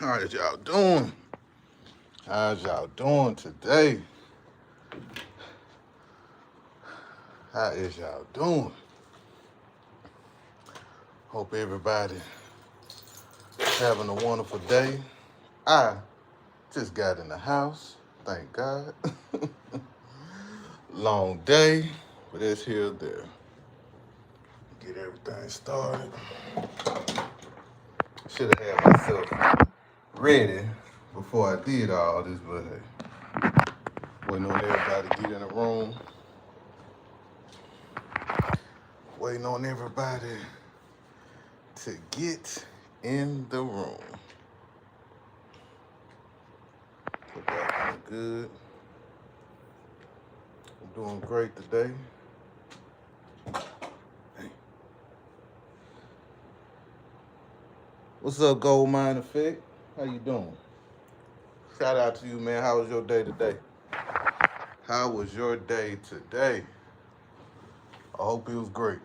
How is y'all doing? How's y'all doing today? How is y'all doing? Hope everybody having a wonderful day. I just got in the house, thank God. Long day, but it's here there. Get everything started. Should have had myself ready before I did all this, but hey, waiting on everybody to get in the room. Waiting on everybody to get in the room. Hope y'all doing good. I'm doing great today. Hey. What's up, Gold Mine Effect? How you doing? Shout out to you, man. How was your day today? How was your day today? I hope it was great.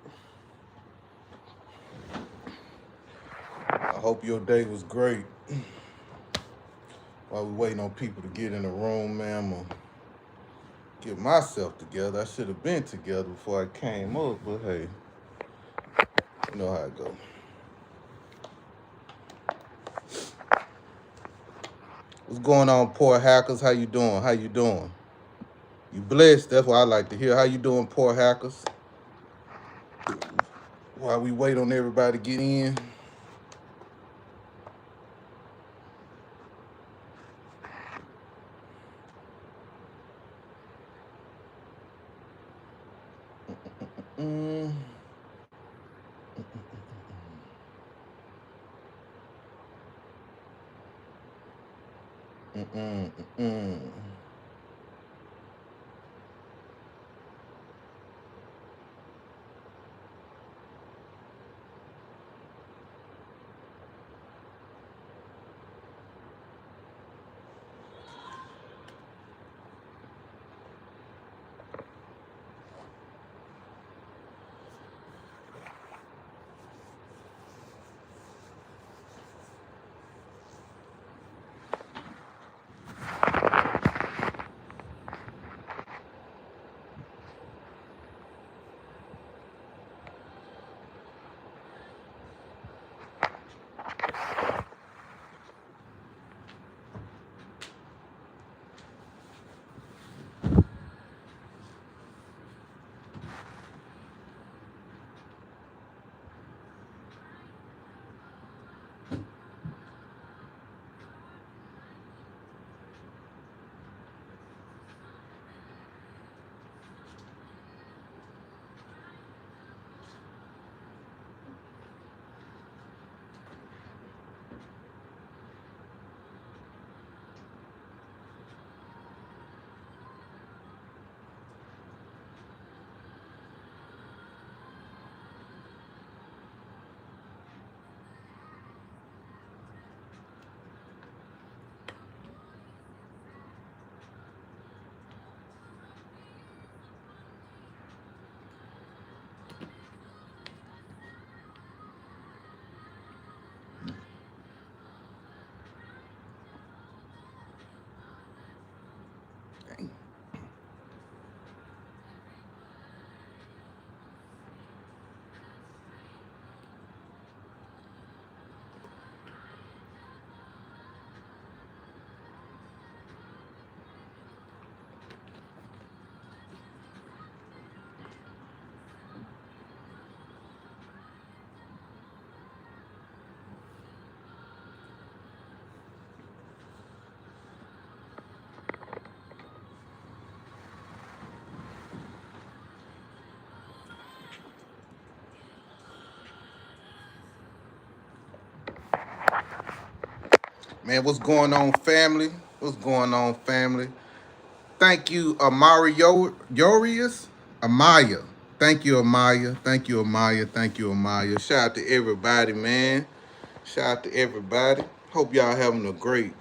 I hope your day was great. While we waiting on people to get in the room, man, I'm gonna get myself together. I should have been together before I came up, but hey, you know how it go. What's going on, poor hackers? How you doing? How you doing? You blessed? That's what I like to hear. How you doing, poor hackers? While we wait on everybody to get in. Mm. Mm-mm, mm-mm. Dang. Man, what's going on, family? What's going on, family? Thank you, Yorius, Amaya. Thank you, Amaya. Thank you, Amaya. Thank you, Amaya. Shout out to everybody, man. Shout out to everybody. Hope y'all having a great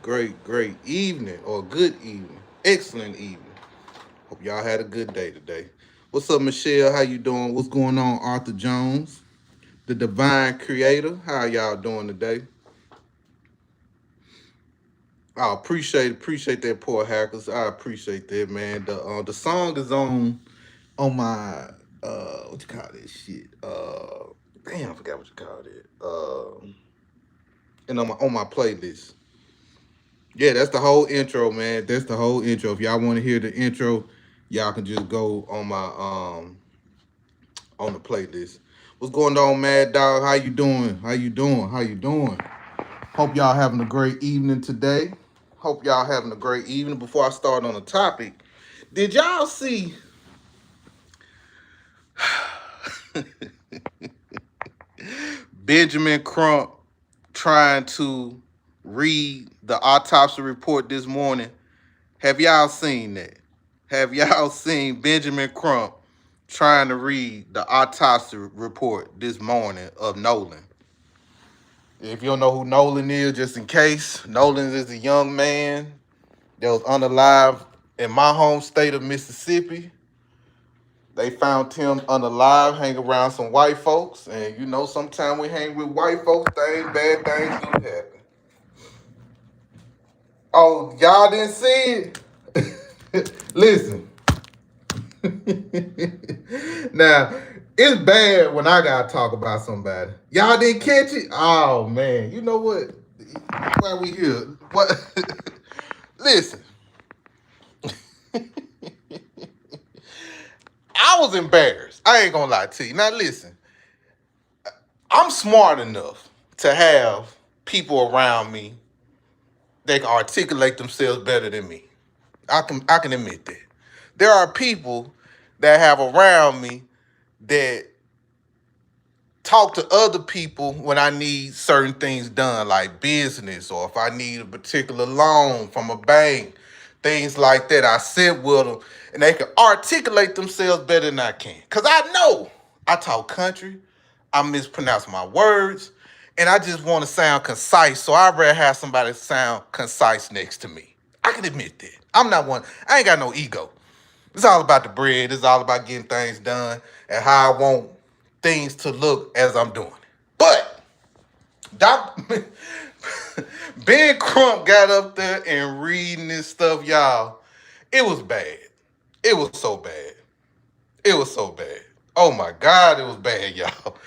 evening or good evening. Excellent evening. Hope y'all had a good day today. What's up, Michelle? How you doing? What's going on, Arthur Jones? The Divine Creator. How y'all doing today? I appreciate that, poor hackers. I appreciate that, man. The song is on my what you call this shit? Damn, I forgot what you called it. And on my playlist. Yeah, that's the whole intro, man. That's the whole intro. If y'all want to hear the intro, y'all can just go on the playlist. What's going on, Mad Dog? How you doing? How you doing? How you doing? Hope y'all having a great evening today. Hope y'all having a great evening. Before I start on the topic, did y'all see Benjamin Crump trying to read the autopsy report this morning? Have y'all seen that? Have y'all seen Benjamin Crump trying to read the autopsy report this morning of Nolan? If you don't know who Nolan is, just in case, Nolan is a young man that was unalive in my home state of Mississippi. They found him unalive, hanging around some white folks. And you know, sometimes we hang with white folks, bad things do happen. Oh, y'all didn't see it? Listen. Now, it's bad when I gotta talk about somebody. Y'all didn't catch it? Oh man, you know what? Why we here? What? Listen, I was embarrassed. I ain't gonna lie to you. Now listen, I'm smart enough to have people around me that can articulate themselves better than me. I can admit that. There are people that have around me that talk to other people when I need certain things done, like business, or if I need a particular loan from a bank, things like that. I sit with them and they can articulate themselves better than I can. Because I know I talk country, I mispronounce my words, and I just want to sound concise. So I'd rather have somebody sound concise next to me. I can admit that. I'm not one, I ain't got no ego. It's all about the bread. It's all about getting things done and how I want things to look as I'm doing it. But Doc Ben Crump got up there and reading this stuff, y'all. It was bad. It was so bad. It was so bad. Oh my God, it was bad, y'all.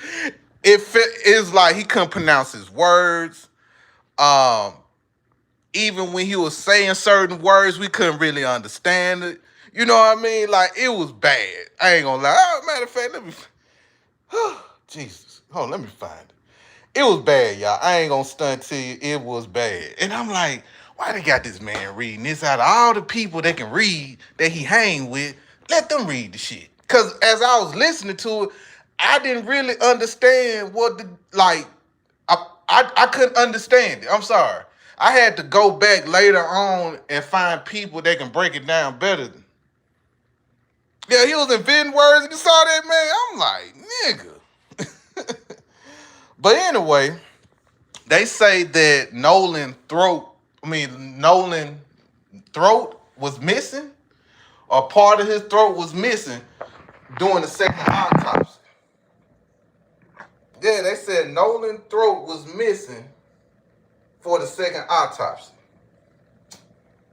It's like he couldn't pronounce his words. Um, Even when he was saying certain words, we couldn't really understand it. You know what I mean? Like, it was bad. I ain't gonna lie. Oh, matter of fact, let me. Jesus. Hold on, let me find it. It was bad, y'all. I ain't gonna stunt to you. It was bad. And I'm like, why they got this man reading this out of all the people that can read that he hang with? Let them read the shit. Cause as I was listening to it, I didn't really understand what the like. I couldn't understand it. I'm sorry. I had to go back later on and find people that can break it down better. Yeah, he was inventing words and you saw that, man. I'm like, nigga. But anyway, they say that Nolan throat was missing, or part of his throat was missing during the second autopsy. Yeah, they said Nolan's throat was missing for the second autopsy.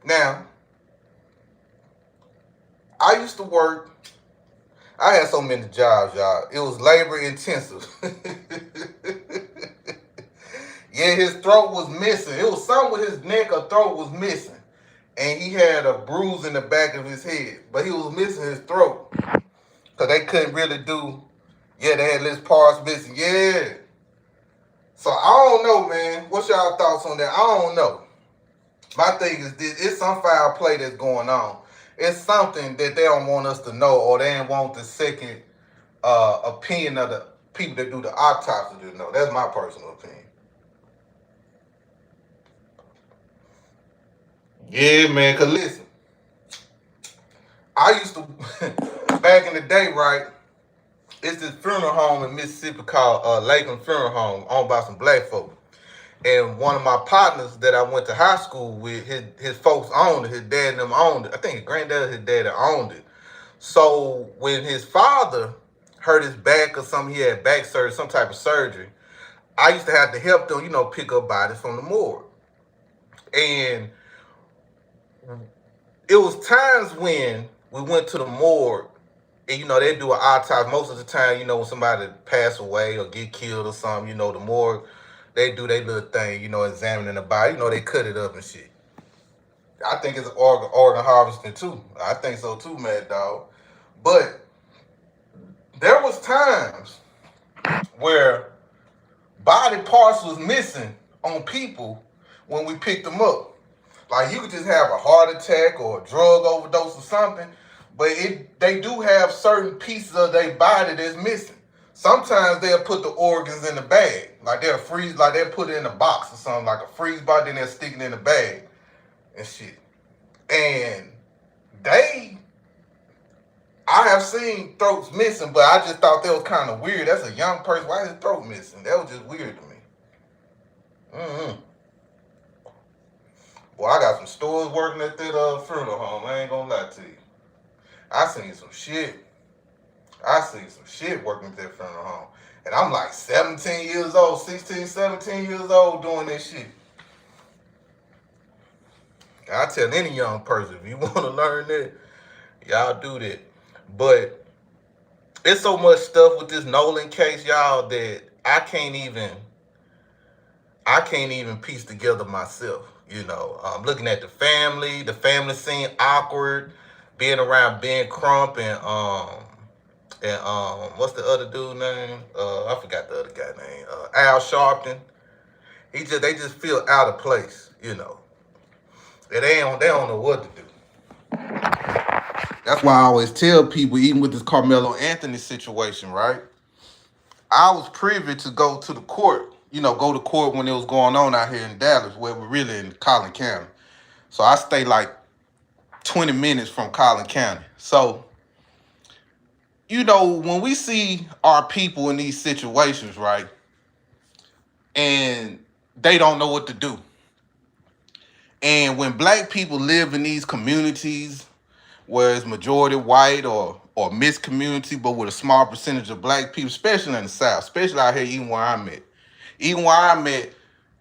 Now, I used to work, I had so many jobs, y'all. It was labor intensive. Yeah, his throat was missing. It was something with his neck or throat was missing. And he had a bruise in the back of his head. But he was missing his throat. Because they couldn't really do, yeah, they had his parts missing. Yeah. So I don't know, man. What's y'all thoughts on that? I don't know. My thing is this, it's some foul play that's going on. It's something that they don't want us to know, or they don't want the second opinion of the people that do the autopsy to know. That's my personal opinion. Yeah, man, because listen, I used to, back in the day, right, it's this funeral home in Mississippi called Lakeland Funeral Home, owned by some black folks. And one of my partners that I went to high school with, his folks owned it. His dad and them owned it. I think his granddad and his dad owned it. So when his father hurt his back or something, he had back surgery, some type of surgery, I used to have to help them, pick up bodies from the morgue. And it was times when we went to the morgue and they do an autopsy. Most of the time, when somebody pass away or get killed or something, the morgue, they do their little thing, examining the body. They cut it up and shit. I think it's organ harvesting too. I think so too, Mad Dog. But there was times where body parts was missing on people when we picked them up. Like you could just have a heart attack or a drug overdose or something, but they do have certain pieces of their body that's missing. Sometimes they'll put the organs in the bag, like they'll put it in a box or something, like a freeze body, then they'll stick it in the bag and shit. And I have seen throats missing, but I just thought that was kind of weird. That's a young person. Why is his throat missing? That was just weird to me. Well, I got some stores working at that funeral home. I ain't gonna lie to you. I seen some shit. Working at that funeral home. And I'm like 17 years old, 16, 17 years old doing this shit. I tell any young person, if you want to learn that, y'all do that. But it's so much stuff with this Nolan case, y'all, that I can't even piece together myself. I'm looking at the family seemed awkward, being around Ben Crump and what's the other dude name? I forgot the other guy name. Al Sharpton. They just feel out of place, And they don't know what to do. That's why I always tell people, even with this Carmelo Anthony situation, right? I was privy to go to the court, go to court when it was going on out here in Dallas, where we're really in Collin County. So I stay like 20 minutes from Collin County. So, when we see our people in these situations, right, and they don't know what to do. And when black people live in these communities where it's majority white or mixed community, but with a small percentage of black people, especially in the South, especially out here, even where I'm at. Even where I'm at,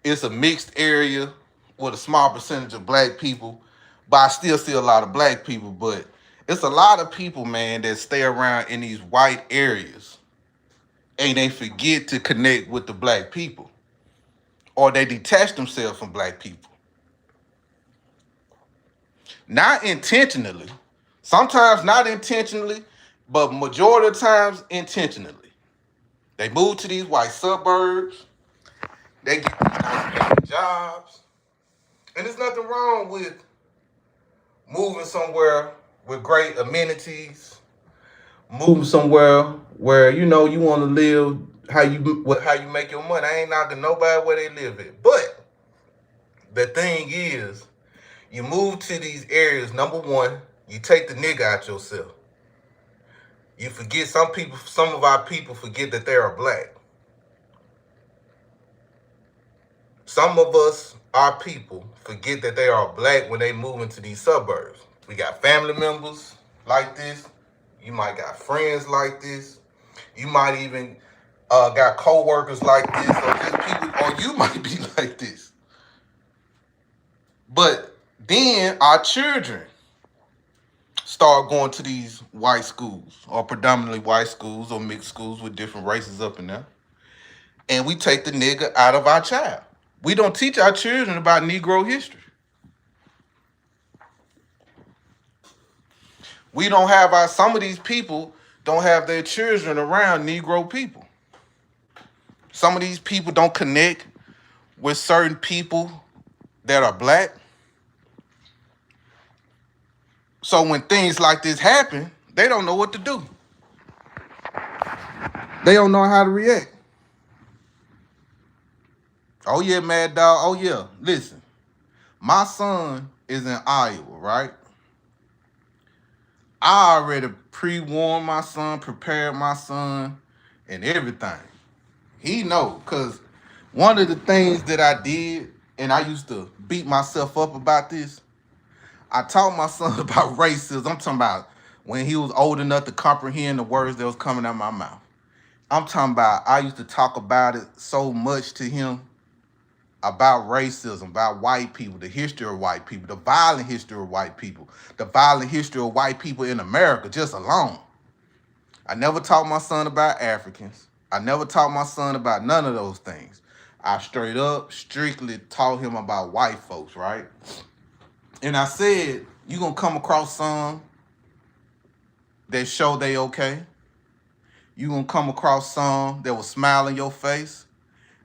it's a mixed area with a small percentage of black people, but I still see a lot of black people. But it's a lot of people, man, that stay around in these white areas and they forget to connect with the black people, or they detach themselves from black people. Not intentionally. Sometimes not intentionally, but majority of the times intentionally. They move to these white suburbs. They get nice paying jobs. And there's nothing wrong with moving somewhere with great amenities, moving somewhere where you want to live how you make your money. I ain't knocking nobody where they live at. But the thing is, you move to these areas, number one, you take the nigga out yourself. You forget some of our people forget that they are black. Some of us, our people, forget that they are black when they move into these suburbs. We got family members like this. You might got friends like this. You might even got co-workers like this, or just people, or you might be like this. But then our children start going to these white schools, or predominantly white schools, or mixed schools with different races up in there. And we take the nigga out of our child. We don't teach our children about Negro history. Some of these people don't have their children around Negro people. Some of these people don't connect with certain people that are black. So when things like this happen, they don't know what to do. They don't know how to react. Oh yeah, Mad Dog. Oh yeah. Listen, my son is in Iowa, right? I already pre-warned my son, prepared my son, and everything. He know, because one of the things that I did, and I used to beat myself up about this, I taught my son about racism. I'm talking about when he was old enough to comprehend the words that was coming out of my mouth. I'm talking about I used to talk about it so much to him about racism, about white people, the history of white people, the violent history of white people, the violent history of white people in America just alone. I never taught my son about Africans. I never taught my son about none of those things. I straight up, strictly taught him about white folks, right? And I said, you gonna come across some that show they okay. You gonna come across some that will smile in your face.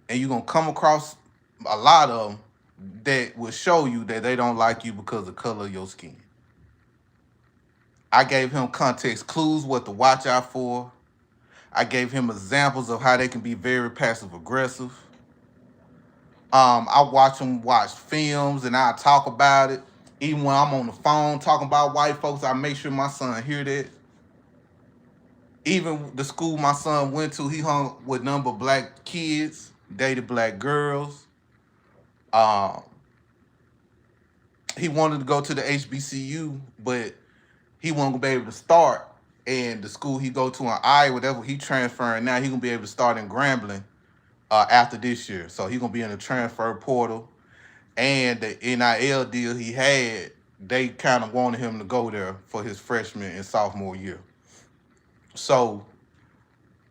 And you gonna come across a lot of them that will show you that they don't like you because of the color of your skin. I gave him context clues, what to watch out for. I gave him examples of how they can be very passive aggressive. I watch him watch films and I talk about it. Even when I'm on the phone talking about white folks, I make sure my son hear that. Even the school my son went to, he hung with number of black kids, dated black girls. Um, he wanted to go to the HBCU, but he wasn't gonna be able to start. And the school he go to in Iowa, whatever he transferring now, he gonna be able to start in Grambling after this year. So he gonna be in the transfer portal. And the NIL deal he had, they kind of wanted him to go there for his freshman and sophomore year. So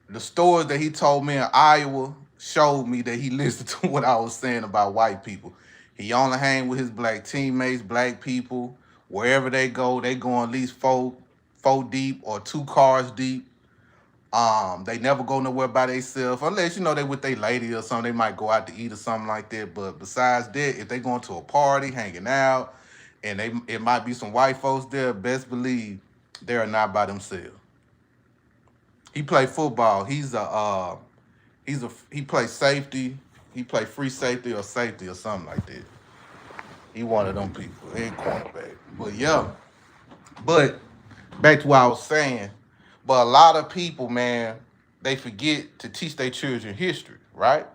the stories that he told me in Iowa showed me that he listened to what I was saying about white people. He only hang with his black teammates, black people. Wherever they go at least four deep or 2 cars deep. They never go nowhere by themselves unless they with their lady or something. They might go out to eat or something like that. But besides that, if they going to a party, hanging out, and it might be some white folks there, best believe they are not by themselves. He played football. He plays safety. He play free safety or something like that. He one of them people. He ain't cornerback. But yeah. But back to what I was saying. But a lot of people, man, they forget to teach their children history, right?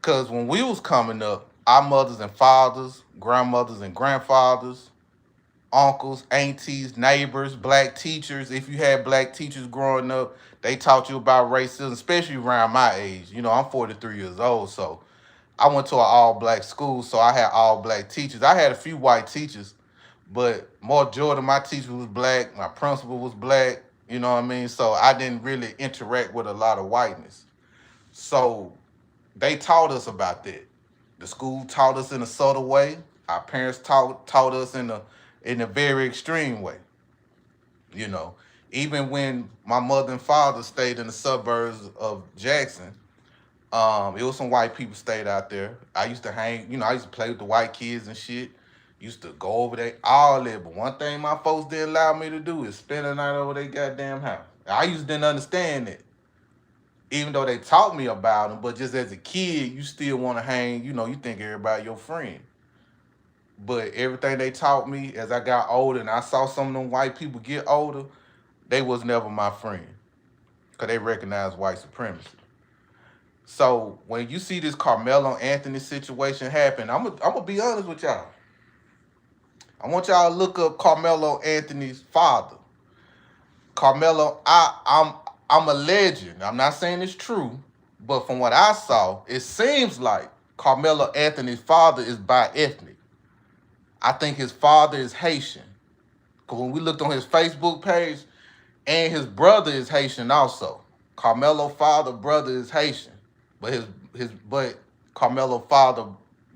Because when we was coming up, our mothers and fathers, grandmothers and grandfathers, uncles, aunties, neighbors, black teachers, if you had black teachers growing up, they taught you about racism, especially around my age. I'm 43 years old, so I went to an all-black school, so I had all-black teachers. I had a few white teachers, but majority of my teachers was black. My principal was black. You know what I mean? So I didn't really interact with a lot of whiteness. So they taught us about that. The school taught us in a subtle way. Our parents taught us in a very extreme way. Even when my mother and father stayed in the suburbs of Jackson, it was some white people stayed out there. I used to hang, I used to play with the white kids and shit. Used to go over there, all that. But one thing my folks didn't allow me to do is spend the night over their goddamn house. I used to didn't understand it. Even though they taught me about them, but just as a kid, you still want to hang, you think everybody your friend. But everything they taught me as I got older and I saw some of them white people get older, they was never my friend. Because they recognized white supremacy. So when you see this Carmelo Anthony situation happen, I'm gonna be honest with y'all. I want y'all to look up Carmelo Anthony's father. Carmelo, I'm a legend. I'm not saying it's true, but from what I saw, it seems like Carmelo Anthony's father is bi-ethnic. I think his father is Haitian. Because when we looked on his Facebook page, and his brother is Haitian also. Carmelo's father brother is Haitian. But Carmelo's father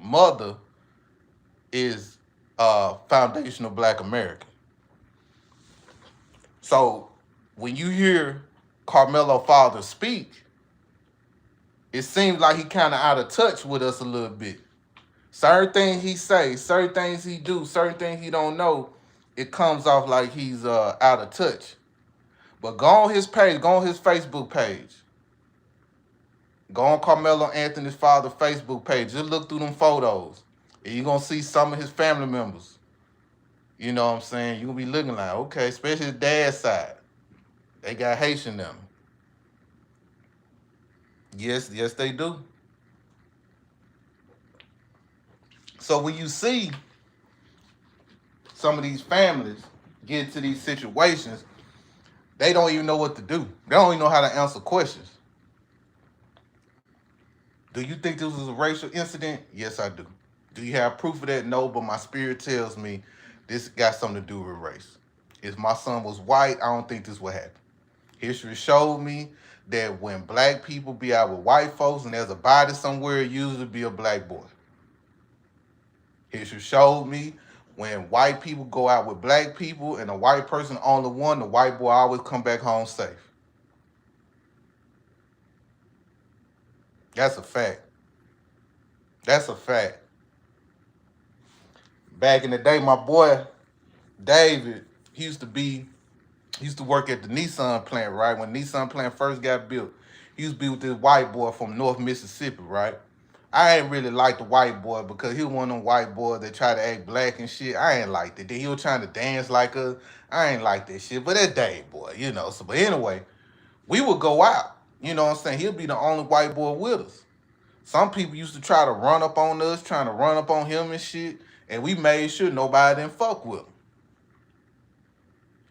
mother is foundational Black American. So when you hear Carmelo's father speak, it seems like he kind of out of touch with us a little bit. Certain things he say, certain things he do, certain things he don't know, it comes off like he's out of touch. But go on his page, go on his Facebook page. Go on Carmelo Anthony's father's Facebook page. Just look through them photos. And you're going to see some of his family members. You know what I'm saying? You're going to be looking like, okay, especially his dad's side. They got Haitian in them. Yes, they do. So when you see some of these families get into these situations, they don't even know what to do. They don't even know how to answer questions. Do you think this was a racial incident? Yes, I do. Do you have proof of that? No, but my spirit tells me this got something to do with race. If my son was white, I don't think this would happen. History showed me that when black people be out with white folks and there's a body somewhere, it usually be a black boy. History showed me when white people go out with black people and a white person on the one, the white boy always come back home safe. That's a fact. That's a fact. Back in the day, my boy David, he used to work at the Nissan plant, right? When Nissan plant first got built, he used to be with this white boy from North Mississippi, right? I ain't really like the white boy because he was one of them white boys that try to act black and shit. I ain't like that. Then he was trying to dance like us. I ain't like that shit. But that Dave boy, you know. So, but anyway, we would go out. You know what I'm saying? He'll be the only white boy with us. Some people used to try to run up on us, trying to run up on him and shit. And we made sure nobody didn't fuck with him.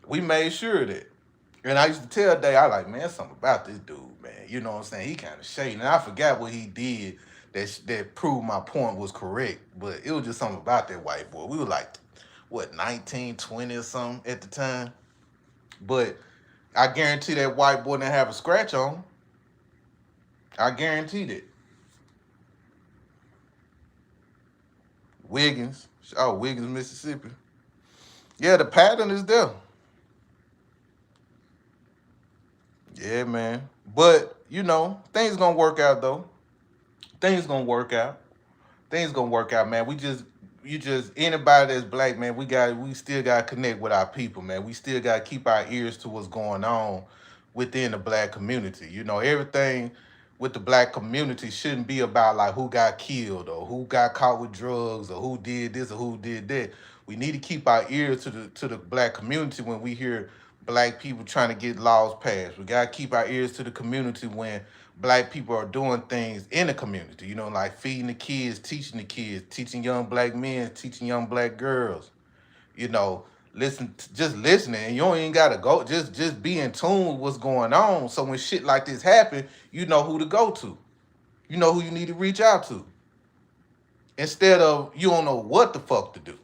We made sure of that. And I used to tell Dave, I like, man, something about this dude, man. You know what I'm saying? He kind of shady. And I forgot what he did that proved my point was correct. But it was just something about that white boy. We were like, what, 19, 20 or something at the time? But I guarantee that white boy didn't have a scratch on him. I guarantee that. Wiggins. Oh, Wiggins, Mississippi. Yeah, the pattern is there. Yeah, man. But, you know, things gonna work out, though. Things gonna work out. Things gonna work out, man. Anybody that's black, man, we still gotta connect with our people, man. We still gotta keep our ears to what's going on within the black community. You know, everything with the black community shouldn't be about like who got killed or who got caught with drugs or who did this or who did that. We need to keep our ears to the black community when we hear black people trying to get laws passed. We gotta keep our ears to the community when black people are doing things in the community, you know, like feeding the kids, teaching young black men, teaching young black girls, you know, just listening. And you don't even gotta go, just be in tune with what's going on. So when shit like this happen, you know who to go to. You know who you need to reach out to. Instead of you don't know what the fuck to do.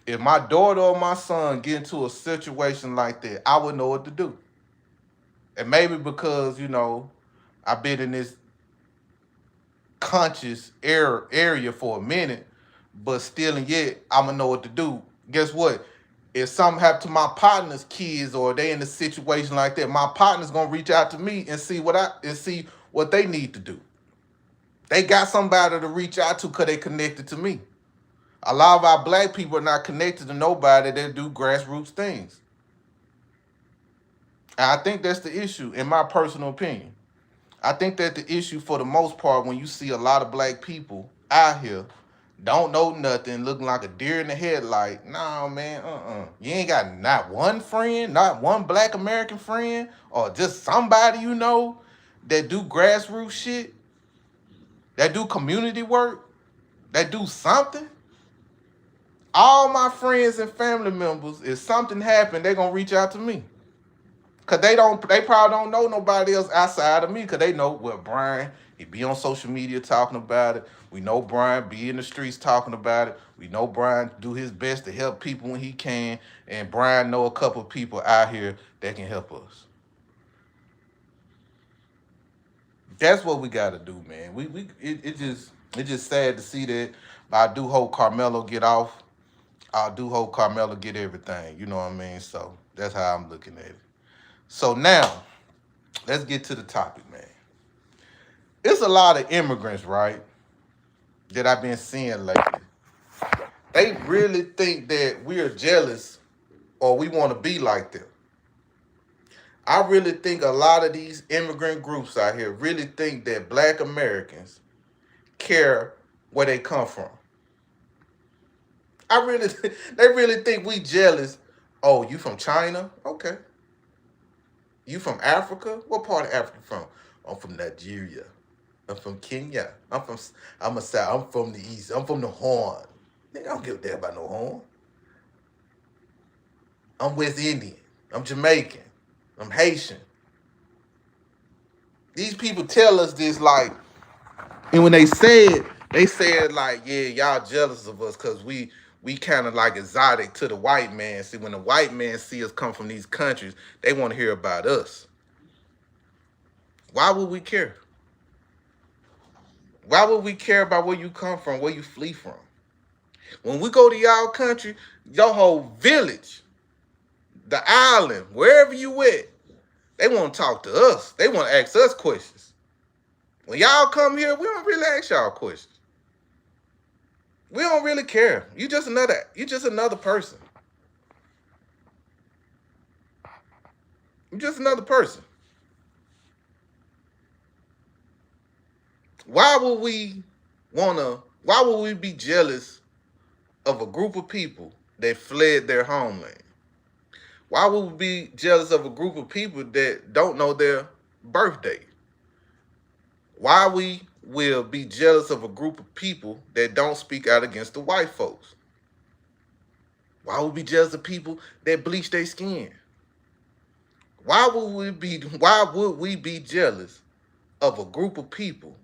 If my daughter or my son get into a situation like that, I would know what to do. And maybe because, you know, I've been in this conscious area for a minute, but still and yet I'ma know what to do. Guess what? If something happened to my partner's kids or they in a situation like that, my partner's gonna reach out to me and see what they need to do. They got somebody to reach out to because they connected to me. A lot of our black people are not connected to nobody that do grassroots things. And I think that's the issue, in my personal opinion. I think that the issue for the most part when you see a lot of black people out here don't know nothing, looking like a deer in the headlight. Nah, man, You ain't got not one friend, not one black American friend, or just somebody you know that do grassroots shit, that do community work, that do something. All my friends and family members, if something happened, they're gonna reach out to me. Cause they probably don't know nobody else outside of me. Cause they know, well, Brian, he be on social media talking about it. We know Brian be in the streets talking about it. We know Brian do his best to help people when he can. And Brian know a couple of people out here that can help us. That's what we gotta do, man. It's just sad to see that. But I do hope Carmelo get off. I do hope Carmelo get everything. You know what I mean? So that's how I'm looking at it. So now, let's get to the topic, man. It's a lot of immigrants, right, that I've been seeing lately. They really think that we're jealous or we want to be like them. I really think a lot of these immigrant groups out here really think that black Americans care where they come from. They really think we jealous. Oh, you from China? Okay. You from Africa? What part of Africa from? I'm from Nigeria. I'm from Kenya. I'm from the East. I'm from the Horn. Nigga, I don't give a damn about no Horn. I'm West Indian. I'm Jamaican. I'm Haitian. These people tell us this like, and when they said like, yeah, y'all jealous of us because we kind of like exotic to the white man. See, when the white man see us come from these countries, they want to hear about us. Why would we care? Why would we care about where you come from, where you flee from? When we go to y'all country, your whole village, the island, wherever you at, they want to talk to us. They want to ask us questions. When y'all come here, we don't really ask y'all questions. We don't really care. You just another person. You just another person. Why would we be jealous of a group of people that fled their homeland? Why would we be jealous of a group of people that don't know their birthday? Why we will be jealous of a group of people that don't speak out against the white folks? Why would we be jealous of people that bleach their skin? Why would we be jealous of a group of people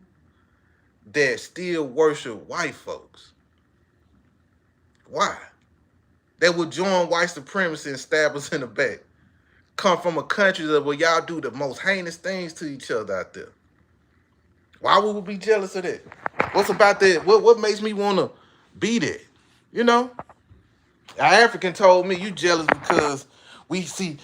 that still worship white folks? Why? That would join white supremacy and stab us in the back. Come from a country that where y'all do the most heinous things to each other out there. Why would we be jealous of that? What's about that? What makes me want to be that? You know? An African told me you jealous because we see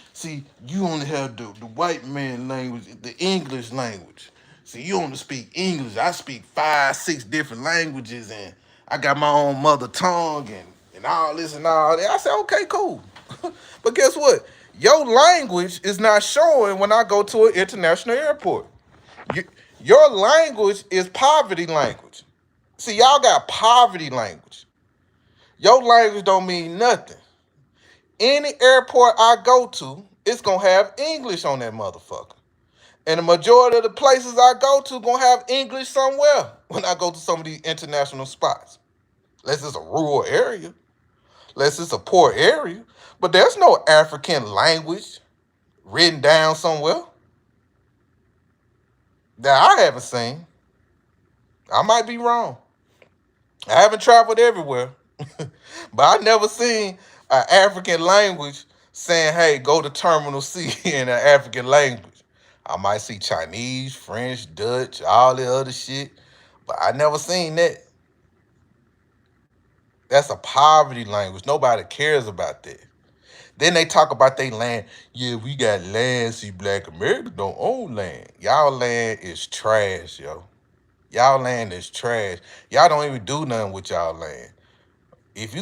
you only have the white man language, the English language. See, you only speak English. I speak 5, 6 different languages, and I got my own mother tongue and all this and all that. I said, okay, cool. But guess what? Your language is not showing when I go to an international airport. You, your language is poverty language. See, y'all got poverty language. Your language don't mean nothing. Any airport I go to, it's gonna have English on that motherfucker. And the majority of the places I go to gonna have English somewhere when I go to some of these international spots. Unless it's a rural area, unless it's a poor area. But there's no African language written down somewhere that I haven't seen. I might be wrong. I haven't traveled everywhere, but I never seen an African language saying, hey, go to Terminal C in an African language. I might see Chinese, French, Dutch, all the other shit, but I never seen that. That's a poverty language. Nobody cares about that. Then they talk about their land. Yeah, we got land. See, black Americans don't own land. Y'all land is trash, yo. Y'all land is trash. Y'all don't even do nothing with y'all land. If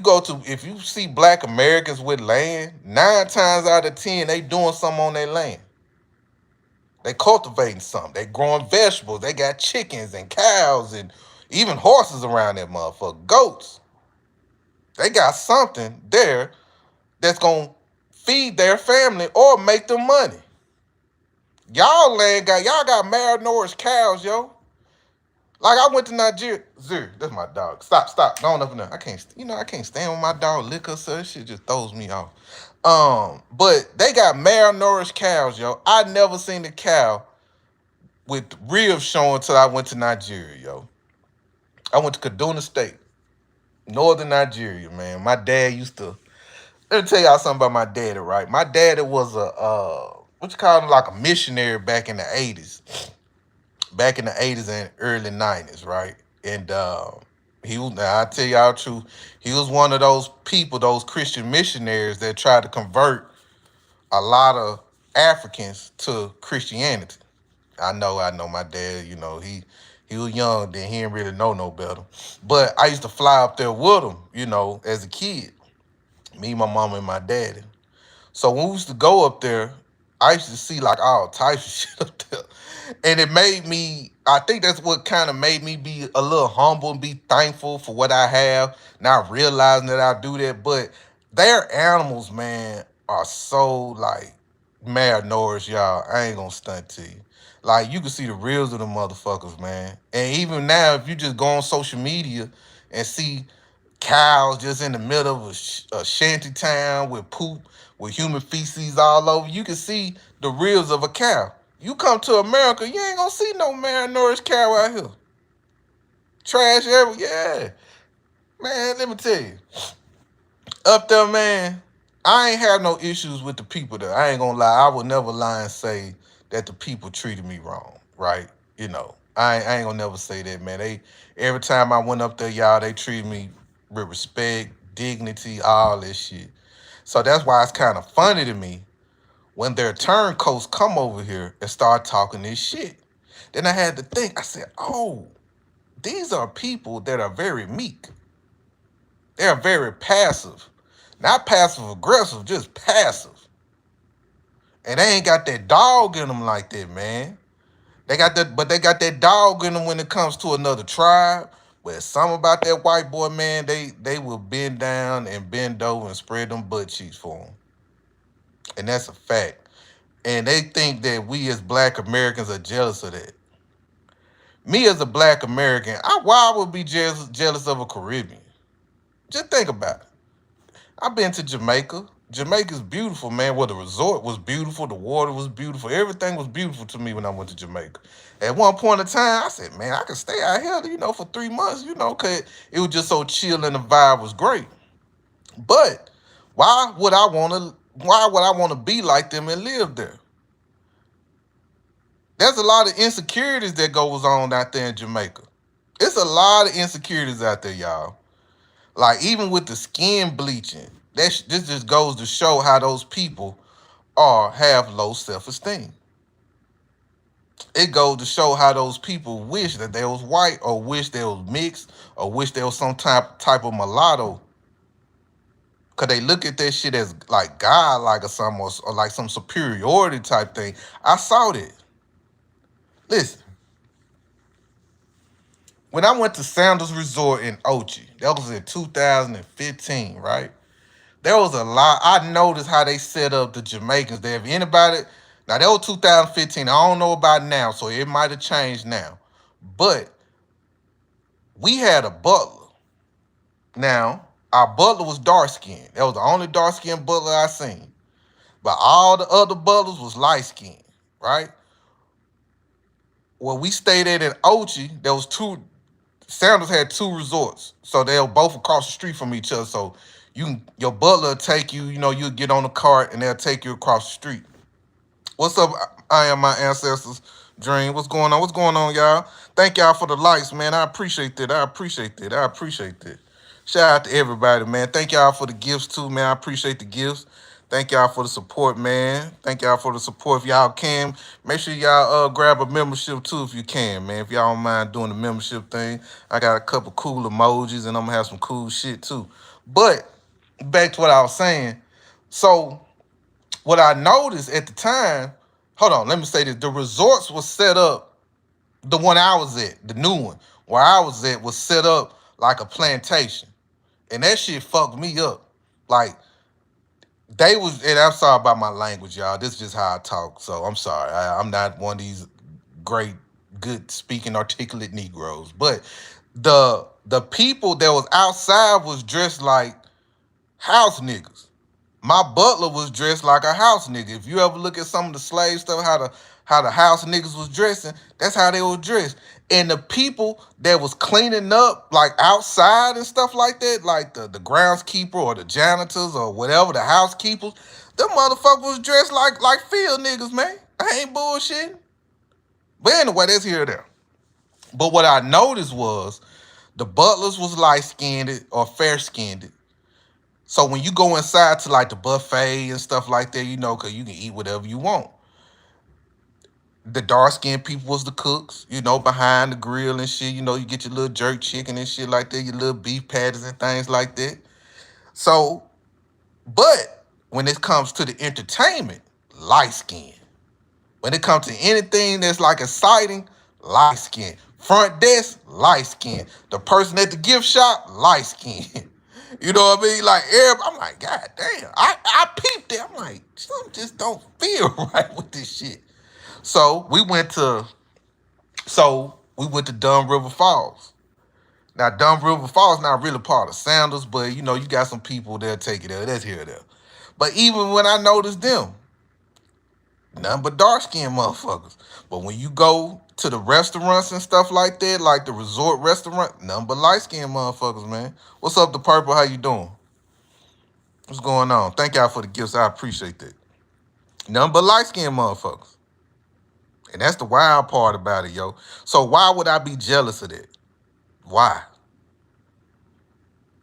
you see black Americans with land, 9 times out of 10, they doing something on their land. They cultivating something. They growing vegetables. They got chickens and cows and even horses around that motherfucker. Goats. They got something there that's gonna feed their family or make them money. Y'all got malnourished cows, yo. Like I went to Nigeria. Zir, that's my dog. Stop. Don't up there. I can't stand when my dog lick us, so that shit just throws me off. But they got malnourished cows, yo. I never seen a cow with ribs showing till I went to Nigeria, yo. I went to Kaduna State, northern Nigeria, man. My dad used to. Let me tell y'all something about my daddy, right? My daddy was what you call him, like a missionary back in the 80s. Back in the 80s and early 90s, right? And I tell y'all the truth, he was one of those people, those Christian missionaries that tried to convert a lot of Africans to Christianity. I know my dad, he was young then, he didn't really know no better. But I used to fly up there with him, as a kid. Me, my mama, and my daddy. So when we used to go up there, I used to see like all types of shit up there. And I think that's what kind of made me be a little humble and be thankful for what I have, not realizing that I do that. But their animals, man, are so like malnourished, y'all. I ain't gonna stunt to you. Like you can see the reels of the motherfuckers, man. And even now, if you just go on social media and see cows just in the middle of a shanty town with poop, with human feces all over, you can see the reels of a cow. You come to America, you ain't gonna see no malnourished cow out here. Trash everywhere. Yeah. Man, let me tell you. Up there, man, I ain't have no issues with the people there. I ain't gonna lie. I would never lie and say that the people treated me wrong, right? I ain't gonna never say that, man. Every time I went up there, y'all, they treated me with respect, dignity, all this shit. So that's why it's kind of funny to me when their turncoats come over here and start talking this shit. Then I had to think, I said, oh, these are people that are very meek. They're very passive. Not passive aggressive, just passive. And they ain't got that dog in them like that, man. But they got that dog in them when it comes to another tribe. But something about that white boy, man, they will bend down and bend over and spread them butt cheeks for them. And that's a fact. And they think that we as black Americans are jealous of that. Me as a black American, why would be jealous of a Caribbean? Just think about it. I've been to Jamaica. Jamaica's beautiful, man. Well, the resort was beautiful. The water was beautiful. Everything was beautiful to me when I went to Jamaica. At one point in time, I said, man, I could stay out here, for 3 months, because it was just so chill and the vibe was great. But why would I want to be like them and live there? There's a lot of insecurities that goes on out there in Jamaica. It's a lot of insecurities out there, y'all. Like, even with the skin bleaching, this just goes to show how those people have low self-esteem. It goes to show how those people wish that they was white, or wish they was mixed, or wish they was some type of mulatto. Cause they look at that shit as like God-like or something, or like some superiority type thing. I saw that. Listen, when I went to Sandals Resort in Ochi, that was in 2015, right? There was a lot. I noticed how they set up the Jamaicans there. If anybody, now that was 2015. I don't know about now, so it might have changed now. But we had a butler. Now, our butler was dark skinned. That was the only dark skinned butler I seen. But all the other butlers was light skinned, right? Well, we stayed at in Ochi. There was Sandals had two resorts, so they were both across the street from each other. So your butler will take you, you'll get on the cart and they'll take you across the street. What's up? I am my ancestors' dream. What's going on? What's going on, y'all? Thank y'all for the likes, man. I appreciate that. I appreciate that. I appreciate that. Shout out to everybody, man. Thank y'all for the gifts too, man. I appreciate the gifts. Thank y'all for the support, man. Thank y'all for the support. If y'all can, make sure y'all grab a membership too if you can, man. If y'all don't mind doing the membership thing. I got a couple cool emojis and I'm gonna have some cool shit too. But back to what I was saying. So what I noticed at the time, hold on, let me say this. The resorts was set up, the one I was at, the new one, where I was at, was set up like a plantation. And that shit fucked me up. Like, and I'm sorry about my language, y'all. This is just how I talk. So I'm sorry. I'm not one of these great, good speaking, articulate Negroes. But the people that was outside was dressed like house niggas. My butler was dressed like a house nigga. If you ever look at some of the slave stuff, how the house niggas was dressing, that's how they were dressed. And the people that was cleaning up, like outside and stuff like that, like the groundskeeper or the janitors or whatever, the housekeepers, them motherfuckers was dressed like field niggas, man. I ain't bullshitting. But anyway, that's here or there. But what I noticed was the butlers was light-skinned or fair-skinned. So when you go inside to like the buffet and stuff like that, because you can eat whatever you want. The dark-skinned people was the cooks, behind the grill and shit. You get your little jerk chicken and shit like that, your little beef patties and things like that. So, but when it comes to the entertainment, light-skinned. When it comes to anything that's like exciting, light-skinned. Front desk, light-skinned. The person at the gift shop, light-skinned. You know what I mean? Like, I'm like, God damn. I peeped it. I'm like, something just don't feel right with this shit. So we went to Dumb River Falls. Now, Dumb River Falls not really part of Sandals, but you got some people that'll take it there. That's here or there. But even when I noticed them, Nothing but dark skinned motherfuckers. But when you go to the restaurants and stuff like that, like the resort restaurant, nothing but light skinned motherfuckers, man. What's up, the purple? How you doing? What's going on? Thank y'all for the gifts. I appreciate that. Nothing but light skinned motherfuckers. And that's the wild part about it, yo. So why would I be jealous of that? Why?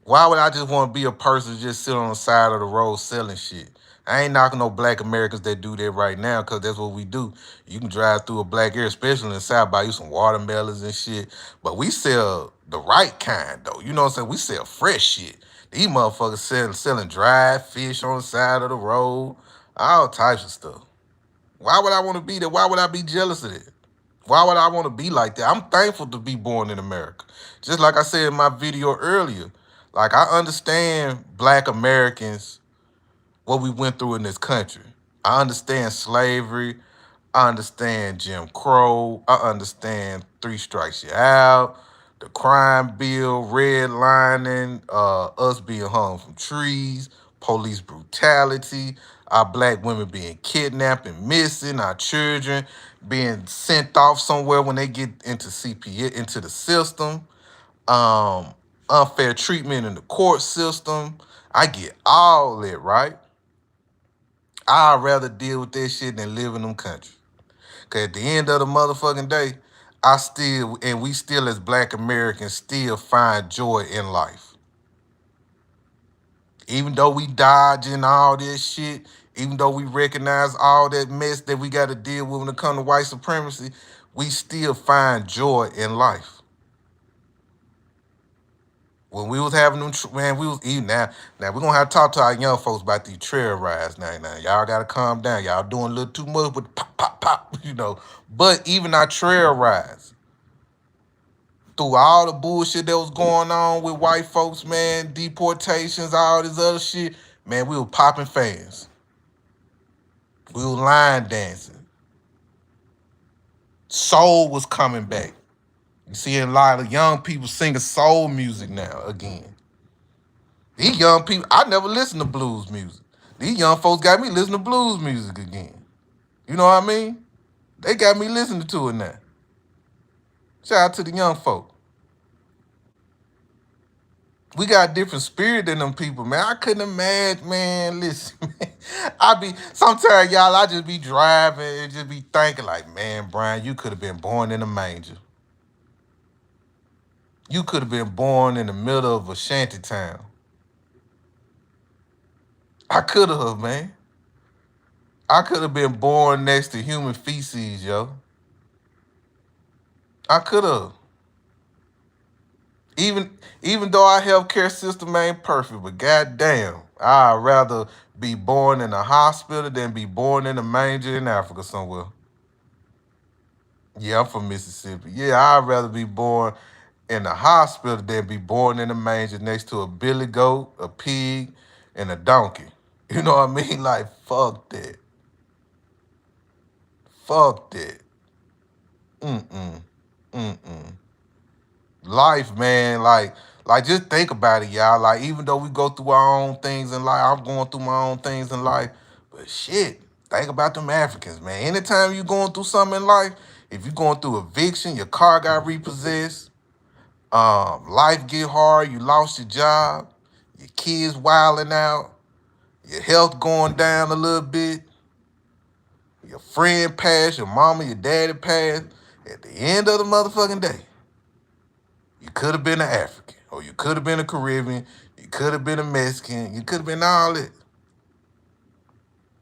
Why would I just want to be a person just sit on the side of the road selling shit? I ain't knocking no black Americans that do that right now, because that's what we do. You can drive through a black area, especially in the South, buy you some watermelons and shit. But we sell the right kind, though. You know what I'm saying? We sell fresh shit. These motherfuckers selling dried fish on the side of the road, all types of stuff. Why would I want to be there? Why would I be jealous of that? Why would I want to be like that? I'm thankful to be born in America. Just like I said in my video earlier, like I understand black Americans, what we went through in this country. I understand slavery. I understand Jim Crow. I understand Three Strikes You Out, the crime bill, redlining, us being hung from trees, police brutality, our black women being kidnapped and missing, our children being sent off somewhere when they get into CPS, into the system, um, unfair treatment in the court system. I get all that, right? I'd rather deal with that shit than live in them countries. Cause at the end of the motherfucking day, we still as black Americans still find joy in life. Even though we dodging all this shit, even though we recognize all that mess that we got to deal with when it comes to white supremacy, we still find joy in life. When we was having them, man, we was eating now. Now we're gonna have to talk to our young folks about these trail rides now. Now y'all gotta calm down. Y'all doing a little too much with pop, pop, pop, you know. But even our trail rides, through all the bullshit that was going on with white folks, man, deportations, all this other shit, man, we were popping fans. We were line dancing. Soul was coming back. You see a lot of young people singing soul music now again. These young people, I never listened to blues music. These young folks got me listening to blues music again. You know what I mean? They got me listening to it now. Shout out to the young folk. We got a different spirit than them people, man. I couldn't imagine, man. Listen, man. Sometimes, y'all, I just be driving and just be thinking like, man, Brian, you could have been born in a manger. You could have been born in the middle of a shanty town. I could have, man. I could have been born next to human feces, yo. I could have. Even though our healthcare system ain't perfect, but goddamn, I'd rather be born in a hospital than be born in a manger in Africa somewhere. Yeah, I'm from Mississippi. Yeah, I'd rather be born in a hospital than be born in a manger next to a billy goat, a pig, and a donkey. You know what I mean? Like, fuck that. Fuck that. Mm-mm. Mm-mm. Life, man, like just think about it, y'all. Like, even though we go through our own things in life, I'm going through my own things in life, but shit, think about them Africans, man. Anytime you going through something in life, if you're going through eviction, your car got repossessed, life get hard, you lost your job, your kids wilding out, your health going down a little bit, your friend passed, your mama, your daddy passed, at the end of the motherfucking day, you could have been an African, or you could have been a Caribbean, you could have been a Mexican, you could have been all that.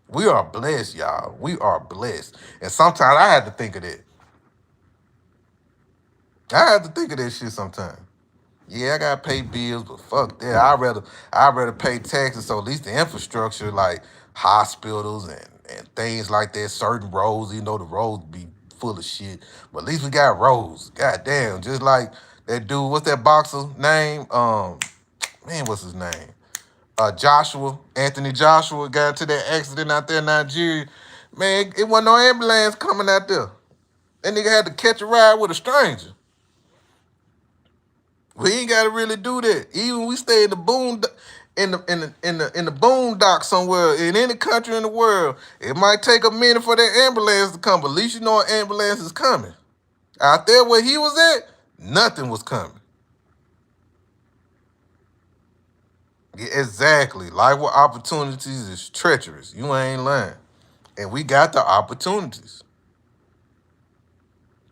We are blessed, y'all. We are blessed. And sometimes I had to think of that. I had to think of that shit sometimes. Yeah, I gotta pay bills, but fuck that. I'd rather pay taxes, so at least the infrastructure, like hospitals and things like that, certain roads, you know, the roads be full of shit. But at least we got roads. God damn. Just like that dude, what's that boxer name? Man, what's his name? Joshua, Anthony Joshua got into that accident out there in Nigeria. Man, it wasn't no ambulance coming out there. That nigga had to catch a ride with a stranger. We ain't gotta really do that. Even we stay in the in the boondocks somewhere in any country in the world. It might take a minute for that ambulance to come, but at least you know an ambulance is coming. Out there where he was at, nothing was coming. Yeah, exactly. Life with opportunities is treacherous. You ain't lying. And we got the opportunities.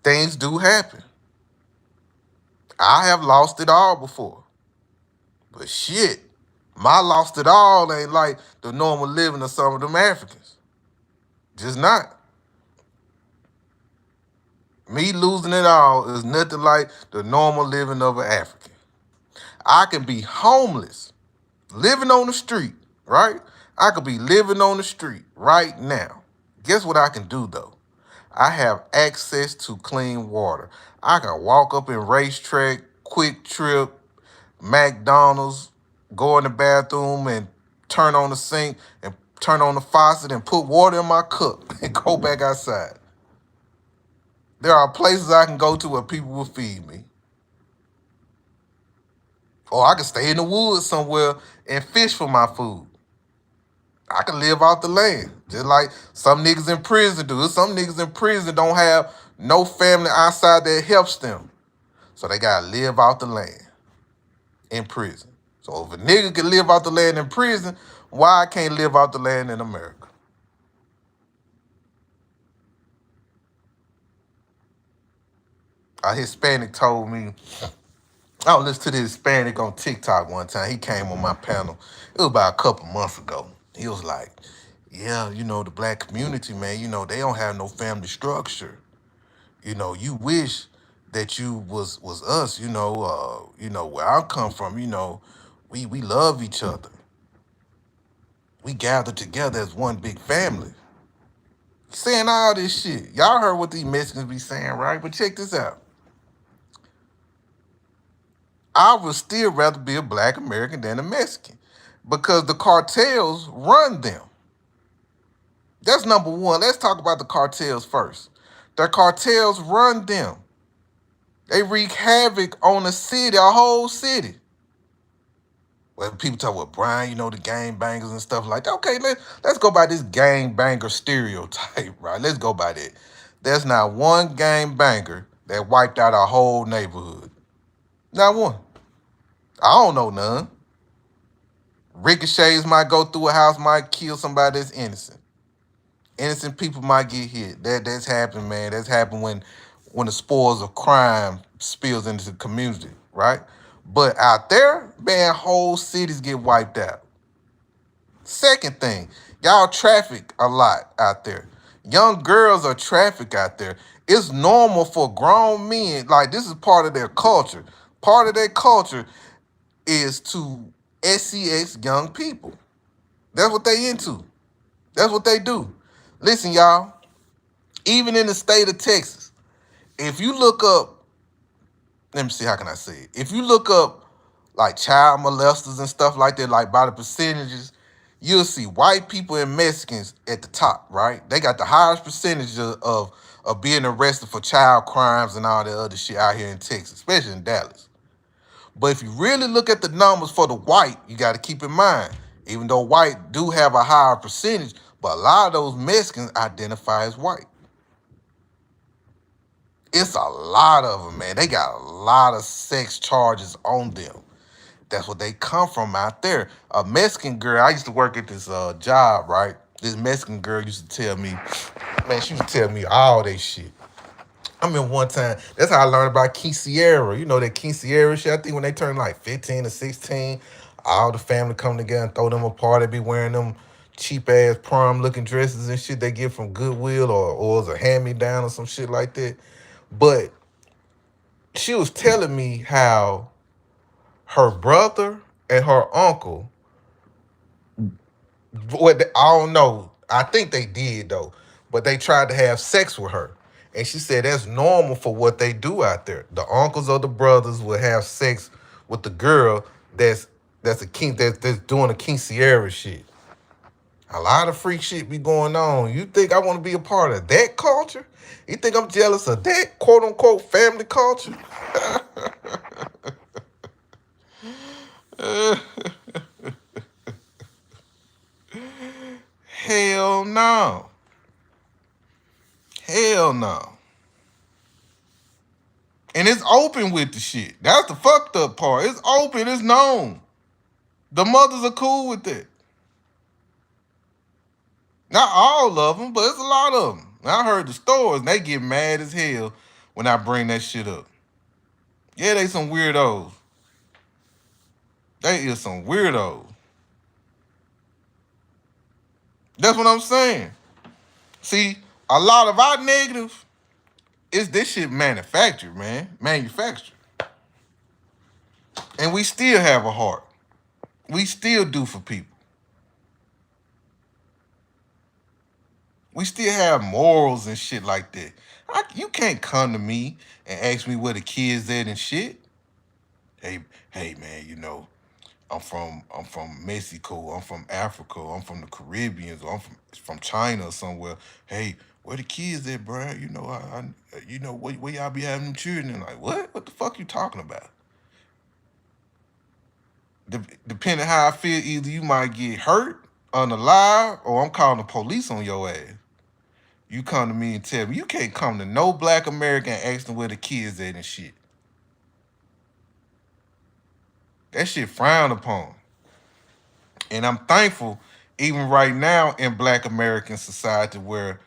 Things do happen. I have lost it all before. But shit, my lost it all ain't like the normal living of some of them Africans. Just not. Me losing it all is nothing like the normal living of an African. I can be homeless, living on the street, right? I could be living on the street right now. Guess what I can do though? I have access to clean water. I can walk up in Racetrack, Quick Trip, McDonald's, go in the bathroom and turn on the sink and turn on the faucet and put water in my cup and go back outside. There are places I can go to where people will feed me. Or I can stay in the woods somewhere and fish for my food. I can live off the land. Just like some niggas in prison do. Some niggas in prison don't have no family outside that helps them. So they gotta live off the land in prison. So if a nigga can live off the land in prison, why I can't live off the land in America? A Hispanic told me, I was listening to the Hispanic on TikTok one time. He came on my panel. It was about a couple months ago. He was like, yeah, the black community, man, they don't have no family structure. You wish that you was us, where I come from, we love each other. We gather together as one big family. Saying all this shit. Y'all heard what these Mexicans be saying, right? But check this out. I would still rather be a black American than a Mexican because the cartels run them. That's number one. Let's talk about the cartels first. The cartels run them. They wreak havoc on a city, a whole city. Well, people talk about Brian, the gang bangers and stuff like that. Okay, let's go by this gang banger stereotype, right? Let's go by that. There's not one gang banger that wiped out a whole neighborhood. Not one. I don't know none. Ricochets might go through a house, might kill somebody that's innocent. Innocent people might get hit. That's happened, man. That's happened when the spoils of crime spills into the community, right? But out there, man, whole cities get wiped out. Second thing, y'all traffic a lot out there. Young girls are trafficked out there. It's normal for grown men, like this is part of their culture. Part of their culture is to sex young people. That's what they into. That's what they do. Listen, y'all, even in the state of Texas, if you look up, let me see, how can I say it? If you look up like child molesters and stuff like that, like by the percentages, you'll see white people and Mexicans at the top, right? They got the highest percentage of being arrested for child crimes and all that other shit out here in Texas, especially in Dallas. But if you really look at the numbers for the white, you got to keep in mind, even though white do have a higher percentage, but a lot of those Mexicans identify as white. It's a lot of them, man. They got a lot of sex charges on them. That's what they come from out there. A Mexican girl, I used to work at this job, right? This Mexican girl used to tell me, man, she used to tell me all that shit. I remember one time, that's how I learned about quinceañera. You know that quinceañera shit? I think when they turn like 15 or 16, all the family come together and throw them a party. They be wearing them cheap-ass prom-looking dresses and shit they get from Goodwill or as a hand-me-down or some shit like that. But she was telling me how her brother and her uncle, I don't know, I think they did though, but they tried to have sex with her. And she said that's normal for what they do out there. The uncles or the brothers will have sex with the girl that's doing a quinceañera shit. A lot of freak shit be going on. You think I want to be a part of that culture? You think I'm jealous of that quote unquote family culture? no. Hell no. And it's open with the shit. That's the fucked up part. It's open. It's known. The mothers are cool with it. Not all of them, but it's a lot of them. I heard the stores, and they get mad as hell when I bring that shit up. Yeah, they some weirdos. They is some weirdos. That's what I'm saying. See, a lot of our negative is this shit manufactured, man. Manufactured. And we still have a heart. We still do for people. We still have morals and shit like that. You can't come to me and ask me where the kids at and shit. Hey man, I'm from Mexico, I'm from Africa, I'm from the Caribbean, or I'm from China or somewhere. Hey, where the kids at, bro? Where y'all be having them children? And like, what? What the fuck you talking about? Depending how I feel, either you might get hurt, unalive, or I'm calling the police on your ass. You come to me and tell me you can't come to no black American and ask them where the kids at and shit. That shit frowned upon. And I'm thankful, even right now in black American society, where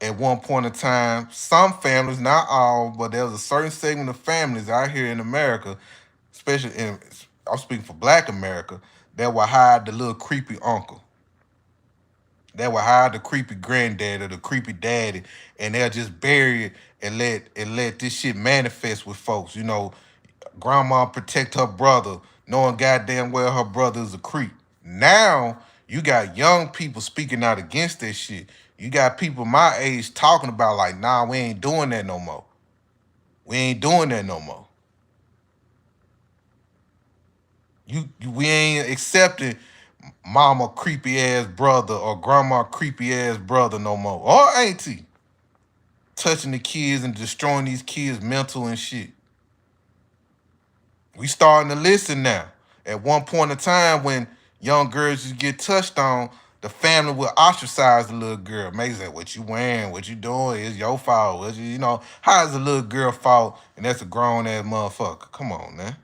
at one point in time, some families, not all, but there's a certain segment of families out here in America, especially I'm speaking for black America, that will hide the little creepy uncle. That will hide the creepy granddad or the creepy daddy, and they'll just bury it and let this shit manifest with folks. Grandma protect her brother, knowing goddamn well her brother is a creep. Now you got young people speaking out against this shit. You got people my age talking about like, nah, we ain't doing that no more. We ain't doing that no more. We ain't accepting mama creepy ass brother or grandma creepy ass brother no more. Or auntie touching the kids and destroying these kids' mental and shit. We starting to listen now. At one point in time when young girls just get touched on, the family will ostracize the little girl. Maybe say, what you wearing? What you doing? It's your fault. How is a little girl fault and that's a grown ass motherfucker? Come on, man.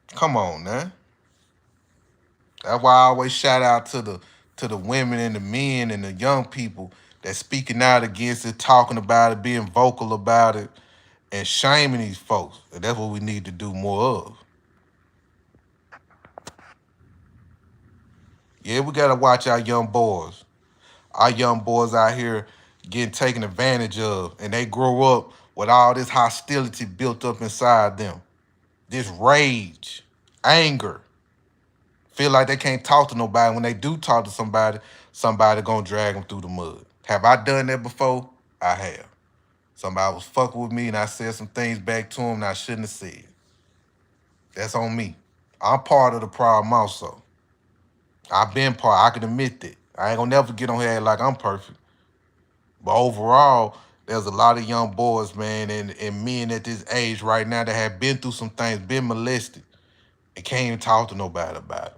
Come on, man. That's why I always shout out to the women and the men and the young people that speaking out against it, talking about it, being vocal about it, and shaming these folks. And that's what we need to do more of. Yeah, we gotta watch our young boys. Our young boys out here getting taken advantage of, and they grow up with all this hostility built up inside them. This rage, anger. Feel like they can't talk to nobody. When they do talk to somebody gonna drag them through the mud. Have I done that before? I have. Somebody was fucking with me and I said some things back to him that I shouldn't have said. That's on me. I'm part of the problem also. I've been part. I can admit that. I ain't gonna never get on here like I'm perfect. But overall, there's a lot of young boys, man, and men at this age right now that have been through some things, been molested, and can't even talk to nobody about it.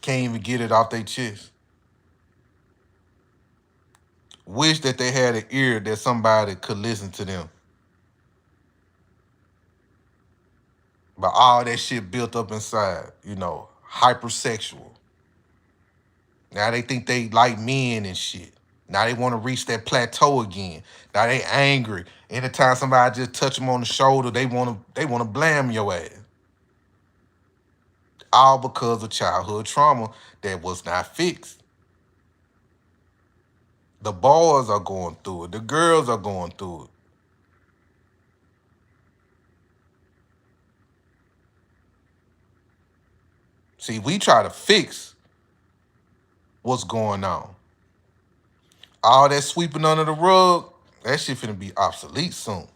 Can't even get it off their chest. Wish that they had an ear that somebody could listen to them. But all that shit built up inside, hypersexual. Now they think they like men and shit. Now they want to reach that plateau again. Now they angry. Anytime somebody just touch them on the shoulder, they wanna blame your ass. All because of childhood trauma that was not fixed. The boys are going through it. The girls are going through it. See, we try to fix what's going on. All that sweeping under the rug, that shit finna be obsolete soon.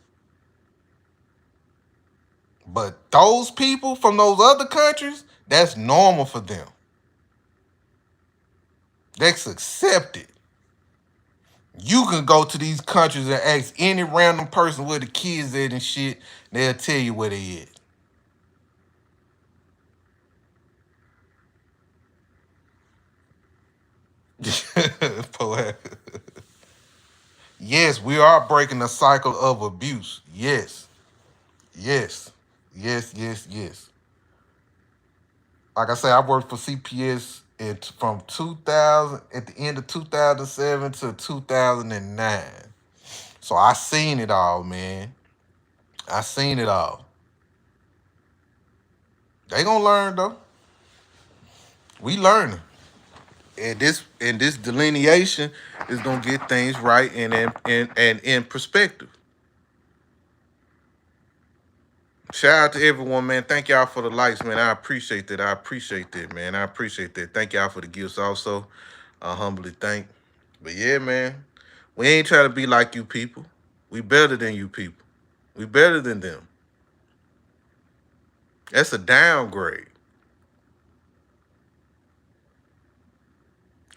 But those people from those other countries, that's normal for them. That's accepted. You can go to these countries and ask any random person where the kids at and shit, they'll tell you where they at. Poetic. Yes, we are breaking the cycle of abuse. Yes, yes, yes, yes, yes. Like I say, I worked for CPS from 2000 at the end of 2007 to 2009. So I seen it all, man. I seen it all. They gonna learn though. We learning. And this delineation is gonna get things right and in perspective. Shout out to everyone, man. Thank y'all for the likes, man. I appreciate that. I appreciate that, man. I appreciate that. Thank y'all for the gifts also. I humbly thank. But yeah, man, we ain't trying to be like you people. We better than you people. We better than them. That's a downgrade.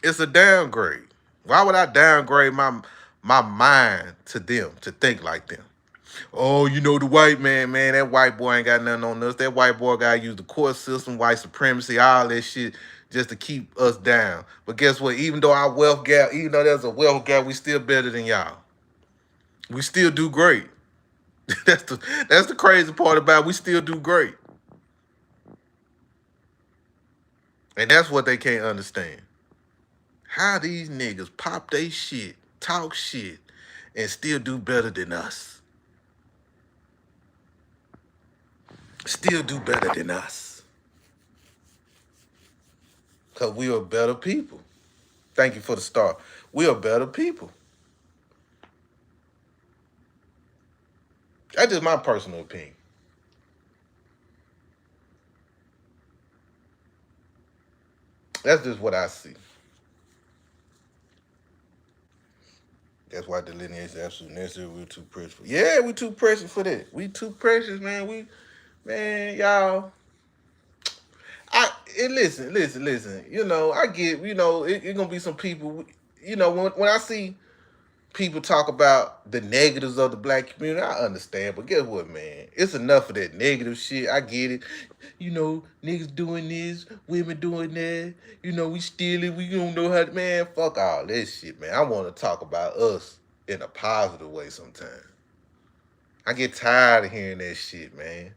It's a downgrade. Why would I downgrade my mind to them to think like them? Oh, you know the white man, that white boy ain't got nothing on us. That white boy gotta use the court system, white supremacy, all that shit just to keep us down. But guess what? Even though our wealth gap, even though there's a wealth gap, we still better than y'all. We still do great. that's the crazy part about it. We still do great. And that's what they can't understand. How these niggas pop they shit, talk shit, and still do better than us. Still do better than us. Because we are better people. Thank you for the start. We are better people. That's just my personal opinion. That's just what I see. That's why delineation is absolutely necessary. We're too precious for. Yeah, we too precious for that. We too precious, man. Man, y'all. Listen. You know, I get. You know, it gonna be some people. You know, when I see people talk about the negatives of the black community, I understand. But guess what, man? It's enough of that negative shit. I get it. You know, niggas doing this, women doing that. You know, we stealing. We don't know how to, man, fuck all that shit, man. I want to talk about us in a positive way sometimes. I get tired of hearing that shit, man.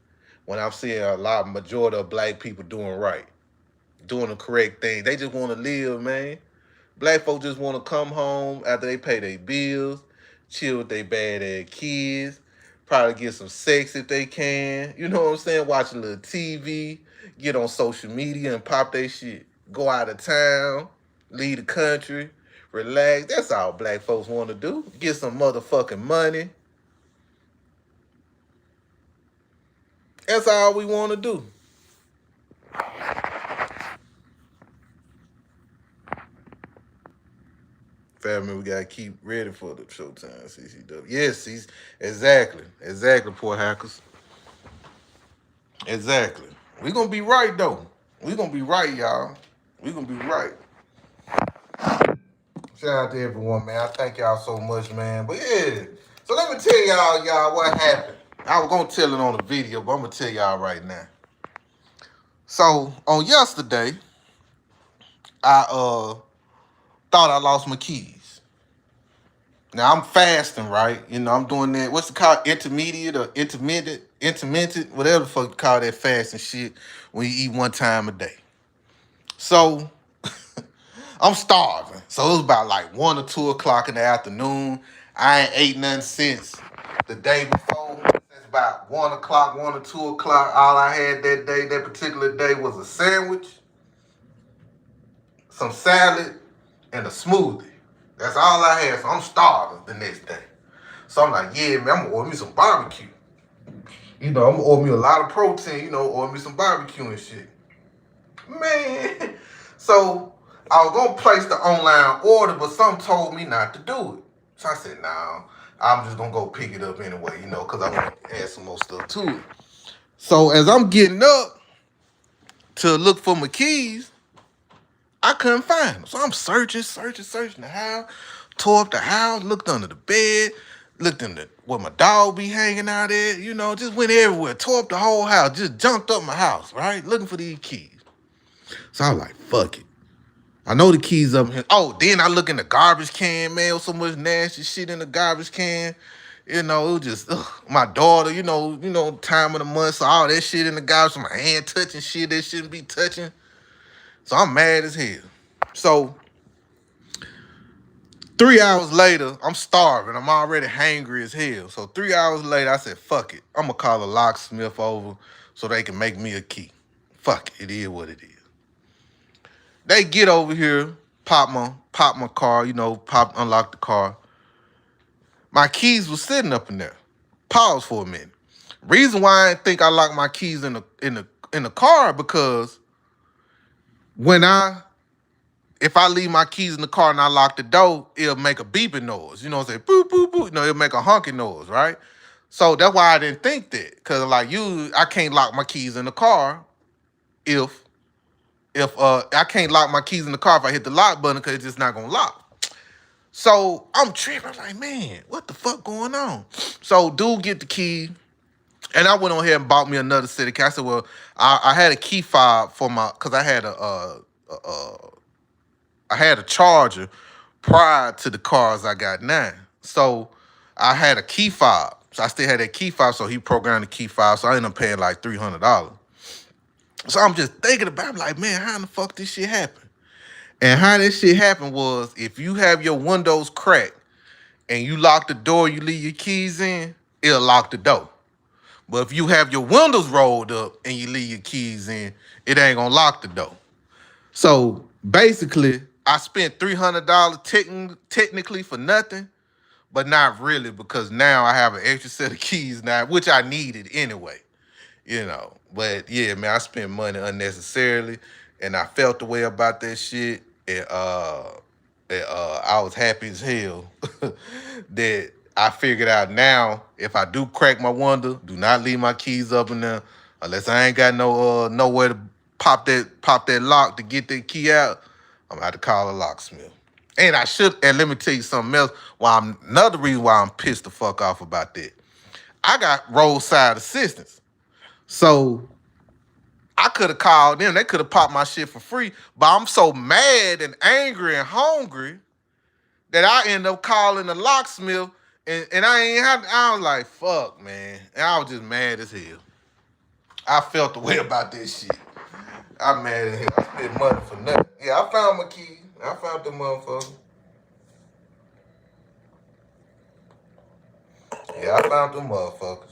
When I'm seeing a lot, majority of black people doing right, doing the correct thing. They just want to live, man. Black folks just want to come home after they pay their bills, chill with their bad ass kids, probably get some sex if they can. You know what I'm saying? Watch a little TV, get on social media and pop their shit. Go out of town, leave the country, relax. That's all black folks want to do. Get some motherfucking money. That's all we want to do. Family, we gotta keep ready for the showtime, CCW. Yes, exactly, poor hackers. Exactly. We gonna be right though. We gonna be right, y'all. We gonna be right. Shout out to everyone, man. I thank y'all so much, man. But yeah, so let me tell y'all what happened. I was gonna tell it on the video, but I'm gonna tell y'all right now. So on yesterday, I thought I lost my keys. Now I'm fasting, right? You know, I'm doing that. What's it called? Intermediate or intermittent, whatever the fuck you call that fasting shit when you eat one time a day. So I'm starving. So it was about like 1 or 2 o'clock in the afternoon. I ain't ate nothing since the day before. It's about 1 o'clock, 1 or 2 o'clock. All I had that particular day was a sandwich, some salad, and a smoothie. That's all I had. So I'm starving the next day. So I'm like, yeah, man, I'm gonna order me some barbecue. You know, I'm gonna order me a lot of protein, order me some barbecue and shit. Man. So I was gonna place the online order, but something told me not to do it. So I said, nah, I'm just gonna go pick it up anyway, because I want to add some more stuff to it. So as I'm getting up to look for my keys, I couldn't find them. So I'm searching the house, tore up the house, looked under the bed, looked in where my dog be hanging out at, just went everywhere, tore up the whole house, just jumped up my house, right? Looking for these keys. So I was like, fuck it. I know the keys up here. Oh, then I look in the garbage can, man. So much nasty shit in the garbage can. You know, it was just my daughter. Time of the month, so all that shit in the garbage. So my hand touching shit that shouldn't be touching. So I'm mad as hell. So 3 hours later, I'm starving. I'm already hangry as hell. So 3 hours later, I said, "Fuck it. I'm gonna call a locksmith over so they can make me a key. Fuck it. It is what it is." They get over here, pop my car, unlock the car. My keys was sitting up in there. Pause for a minute. Reason why I think I locked my keys in the car because if I leave my keys in the car and I lock the door, it'll make a beeping noise. You know what I'm saying? Boop, boop, boop. It'll make a honking noise, right? So that's why I didn't think that. Cause I can't lock my keys in the car if I can't lock my keys in the car if I hit the lock button because it's just not gonna lock. So I'm tripping. I'm like, man, what the fuck going on? So dude get the key, and I went on here and bought me another set of keys. I said, well, I had a key fob for because I had a charger prior to the cars I got now. So I had a key fob. So I still had that key fob, so he programmed the key fob. So I ended up paying like $300. So I'm just thinking about it, I'm like, man, how in the fuck this shit happen? And how this shit happened was if you have your windows cracked and you lock the door, you leave your keys in, it'll lock the door. But if you have your windows rolled up and you leave your keys in, it ain't gonna lock the door. So basically, I spent $300 technically for nothing, but not really because now I have an extra set of keys now, which I needed anyway. But yeah, man, I spent money unnecessarily, and I felt the way about that shit, and I was happy as hell that I figured out now if I do crack my window, do not leave my keys up in there unless I ain't got nowhere to pop that lock to get that key out. I'm gonna have to call a locksmith. And let me tell you something else. Another reason why I'm pissed the fuck off about that. I got roadside assistance. So I could have called them. They could have popped my shit for free. But I'm so mad and angry and hungry that I end up calling the locksmith. And I was like, fuck, man. And I was just mad as hell. I felt the way about this shit. I'm mad as hell. I spent money for nothing. Yeah, I found my key. I found the motherfucker. Yeah, I found them motherfuckers.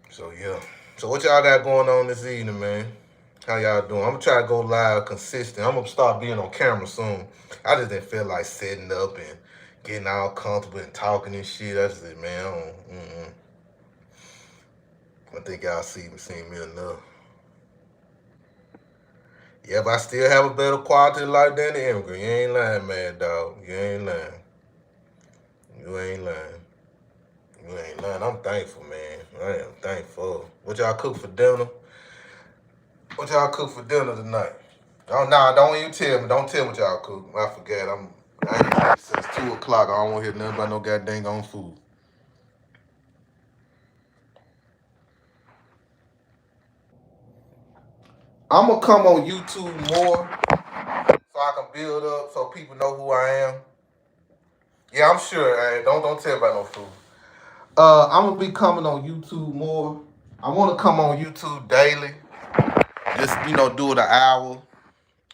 So, yeah. So, what y'all got going on this evening, man? How y'all doing? I'm going to try to go live consistent. I'm going to start being on camera soon. I just didn't feel like setting up and getting all comfortable and talking and shit. That's it, man. I think y'all seen me enough. Yeah, but I still have a better quality of life than the immigrant. You ain't lying, man, dog. You ain't lying. You ain't lying. You ain't lying. I'm thankful, man. I am thankful. What y'all cook for dinner? What y'all cook for dinner tonight? Oh, nah, don't even tell me. Don't tell me what y'all cook. I forgot. I ain't eating since 2 o'clock. I don't want to hear nothing about no goddamn on food. I'm going to come on YouTube more so I can build up so people know who I am. Yeah, I'm sure. Don't tell about no food. I'm going to be coming on YouTube more. I want to come on YouTube daily. Just, do it an hour.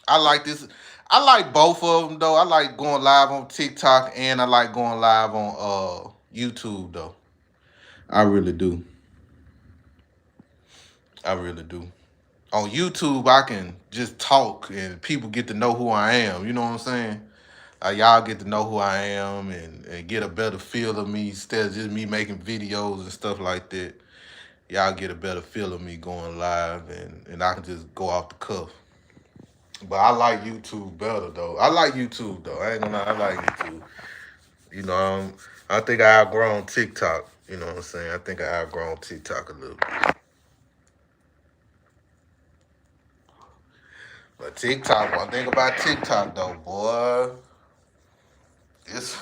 I like this. I like both of them, though. I like going live on TikTok and I like going live on YouTube, though. I really do. I really do. On YouTube, I can just talk and people get to know who I am. You know what I'm saying? Y'all get to know who I am and get a better feel of me instead of just me making videos and stuff like that. Y'all get a better feel of me going live and I can just go off the cuff. But I like YouTube better, though. I like YouTube, though. I ain't gonna lie, I like YouTube. I think I outgrown TikTok. You know what I'm saying? I think I outgrown TikTok a little bit. But TikTok, one thing about TikTok, though, boy, it's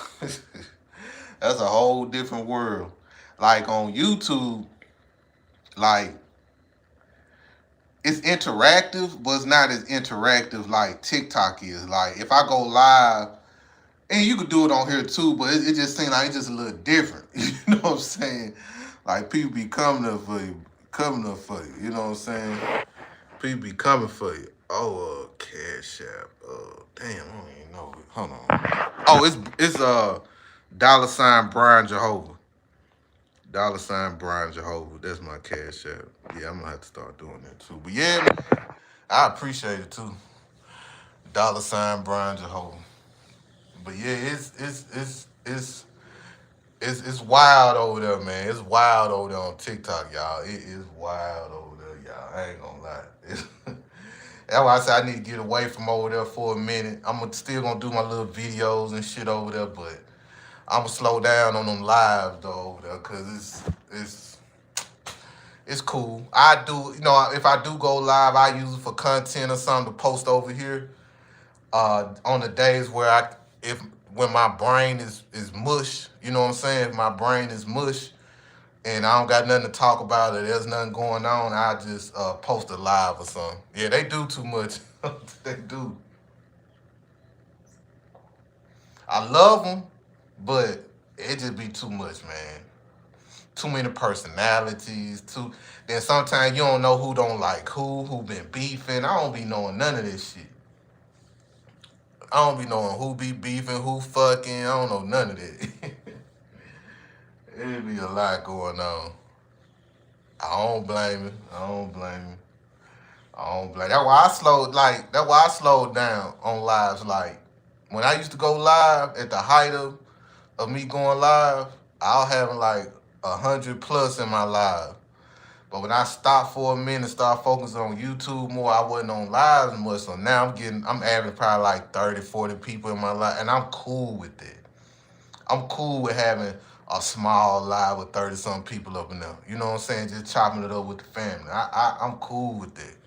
that's a whole different world. Like on YouTube, like it's interactive, but it's not as interactive like TikTok is. Like if I go live, and you could do it on here too, but it just seems like it's just a little different. You know what I'm saying? Like people be coming up for you, coming up for you. You know what I'm saying? People be coming for you. Oh, Cash App. Damn, I don't even know. Hold on. Oh, it's $ Brian Jehovah. $Brian Jehovah. That's my Cash App. Yeah, I'm gonna have to start doing that too. But yeah, I appreciate it too. $Brian Jehovah. But yeah, it's wild over there, man. It's wild over there on TikTok, y'all. It is wild over there, y'all. I ain't gonna lie. That's why I said I need to get away from over there for a minute. Still gonna do my little videos and shit over there, but I'm gonna slow down on them lives though over there, cause it's cool. I do, if I do go live, I use it for content or something to post over here. On the days where when my brain is mush, you know what I'm saying? If my brain is mush and I don't got nothing to talk about or there's nothing going on, I just post a live or something. Yeah, they do too much. They do. I love them, but it just be too much, man. Too many personalities. Then sometimes you don't know who don't like who been beefing. I don't be knowing none of this shit. I don't be knowing who be beefing, who fucking. I don't know none of that. It be a lot going on. I don't blame it. I don't blame it. I don't blame. That's why I slowed down on lives. Like when I used to go live at the height of me going live, I was having like 100 plus in my live. But when I stopped for a minute, started focusing on YouTube more, I wasn't on lives much. So now I'm averaging probably like 30, 40 people in my life, and I'm cool with it. I'm cool with having a small live with 30-something people up in there. You know what I'm saying? Just chopping it up with the family. I'm cool with it.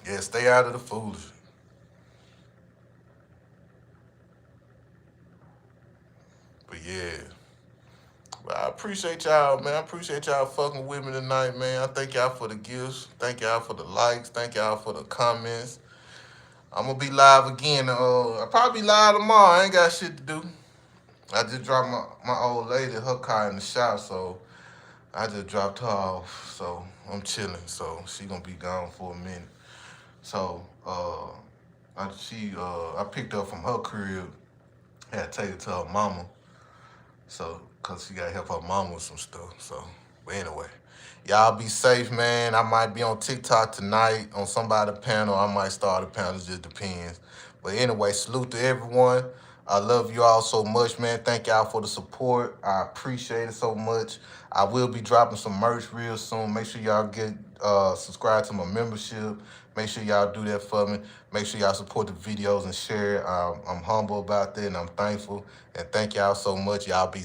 Yeah, stay out of the foolish. But yeah. But I appreciate y'all, man. I appreciate y'all fucking with me tonight, man. I thank y'all for the gifts. Thank y'all for the likes. Thank y'all for the comments. I'm gonna be live again. I'll probably be live tomorrow. I ain't got shit to do. I just dropped my old lady, her car in the shop, so I just dropped her off. So I'm chilling. So she gonna be gone for a minute. So I picked her up from her crib. Had to take her to her mama. So, cause she gotta help her mom with some stuff. So, but anyway, y'all be safe, man. I might be on TikTok tonight on somebody's panel. I might start a panel. It just depends. But anyway, salute to everyone. I love you all so much, man. Thank y'all for the support. I appreciate it so much. I will be dropping some merch real soon. Make sure y'all get subscribe to my membership. Make sure y'all do that for me. Make sure y'all support the videos and share. I'm humble about that and I'm thankful. And thank y'all so much. Y'all be